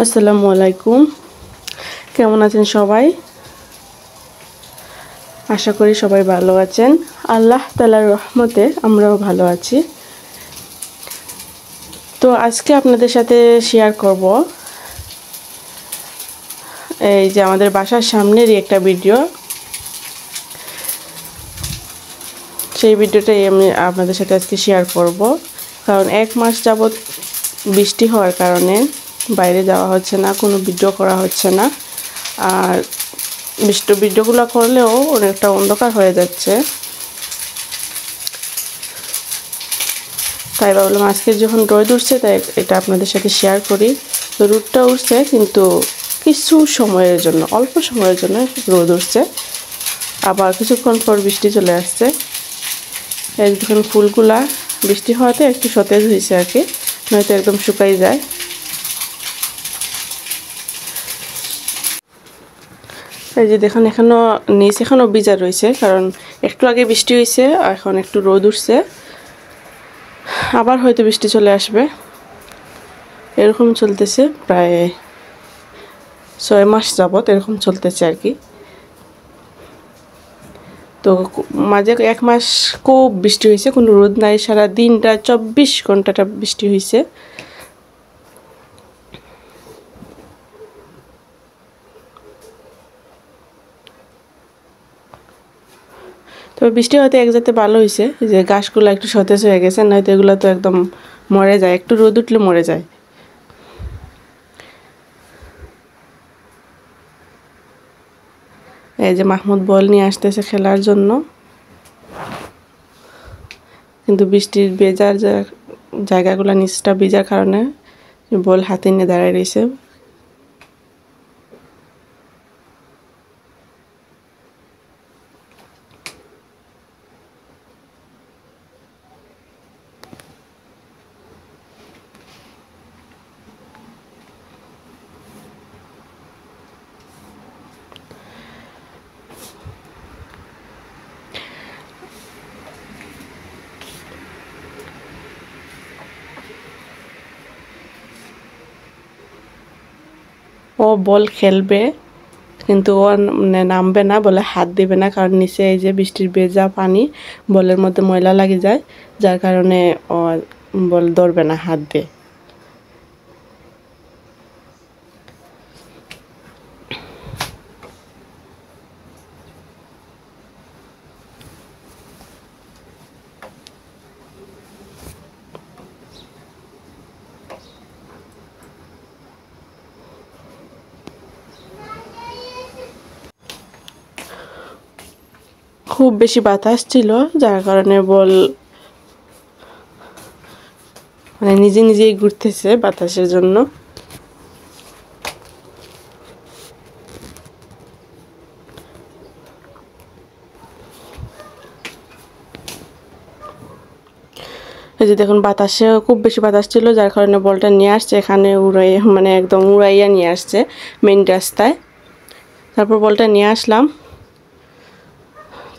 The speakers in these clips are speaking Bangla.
আসসালামু আলাইকুম। কেমন আছেন সবাই? আশা করি সবাই ভালো আছেন। আল্লাহ তাআলার রহমতে আমরাও ভালো আছি। তো আজকে আপনাদের সাথে শেয়ার করব এই যে আমাদের বাসার সামনেরই একটা ভিডিও। সেই ভিডিওটাই আমি আপনাদের সাথে আজকে শেয়ার করব, কারণ 1 মাস যাবত বৃষ্টি হওয়ার কারণে বাইরে যাওয়া হচ্ছে না, কোনো ভিডিও করা হচ্ছে না। আর ভিডিওগুলো করলেও অনেকটা অন্ধকার হয়ে যাচ্ছে। তাই ভাবলাম আজকে যখন রোদ উঠছে তাই এটা আপনাদের সাথে শেয়ার করি। তো রোদটা উঠছে কিন্তু কিছু সময়ের জন্য, অল্প সময়ের জন্য রোদ উঠছে, আবার কিছুক্ষণ পর বৃষ্টি চলে আসছে। এই দেখুন ফুলগুলা বৃষ্টি হওয়াতে একটু সতেজ হয়েছে আর কি, নয়তো একদম শুকাই যায়। এই যে দেখুন এখনো ভিজা রয়েছে, কারণ একটু আগে বৃষ্টি হয়েছে, এখন একটু রোদ উঠছে, আবার হয়তো বৃষ্টি চলে আসবে। এরকম চলতেছে প্রায় 6 মাস যাবত এরকম চলতেছে আর কি। তো মাঝে 1 মাস খুব বৃষ্টি হয়েছে, কোনো রোদ নাই, সারা দিনটা 24 ঘন্টাটা বৃষ্টি হয়েছে। তবে বৃষ্টি হতে এক যাতে ভালো হয়েছে যে গাছগুলো একটু সতেজ হয়ে গেছে, নয়তো এগুলো তো একদম মরে যায়, একটু রোদ উঠলে মরে যায়। এই যে মাহমুদ বল নিয়ে আসতেছে খেলার জন্য, কিন্তু বৃষ্টির ভেজার জায়গাগুলো নিচটা ভিজার কারণে বল হাতে নিয়ে দাঁড়ায় রয়েছে। ও বল খেলবে কিন্তু ও নামবে না, বলে হাত দিবে না, কারণ নিচে এই যে বৃষ্টির ভেজা পানি, বলের মধ্যে ময়লা লাগে যায়, যার কারণে ও বল ধরবে না হাত দিয়ে। খুব বেশি বাতাস ছিল, যার কারণে বল নিজে নিজেই ঘুরতেছে বাতাসের জন্য। এই যে দেখুন বাতাসে খুব বেশি বাতাস ছিল, যার কারণে বলটা নিয়ে আসছে এখানে একদম উড়াইয়া নিয়ে আসছে মেইন রাস্তায়। তারপর বলটা নিয়ে আসলাম,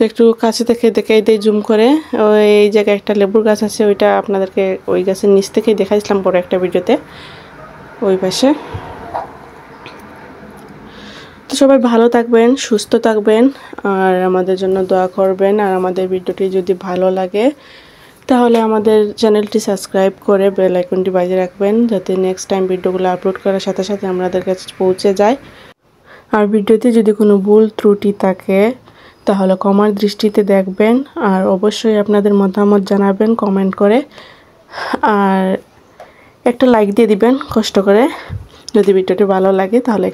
একটু কাছে থেকে দেখাই দিই জুম করে। ওই জায়গায় একটা লেবুর গাছ আছে, ওইটা আপনাদেরকে ওই গাছের নিচ থেকেই দেখাইছিলাম বড় একটা ভিডিওতে, ওই পাশে। তো সবাই ভালো থাকবেন, সুস্থ থাকবেন, আর আমাদের জন্য দোয়া করবেন। আর আমাদের ভিডিওটি যদি ভালো লাগে তাহলে আমাদের চ্যানেলটি সাবস্ক্রাইব করে বেল আইকনটি বাজিয়ে রাখবেন, যাতে নেক্সট টাইম ভিডিওগুলো আপলোড করার সাথে সাথে আমাদের কাছে পৌঁছে যায়। আর ভিডিওতে যদি কোনো ভুল ত্রুটি থাকে তাহলে ক্ষমার দৃষ্টিতে দেখবেন, আর অবশ্যই আপনাদের মতামত জানাবেন কমেন্ট করে, আর একটা লাইক দিয়ে দিবেন কষ্ট করে। যদি ভিডিওটি ভালো লাগে তাহলে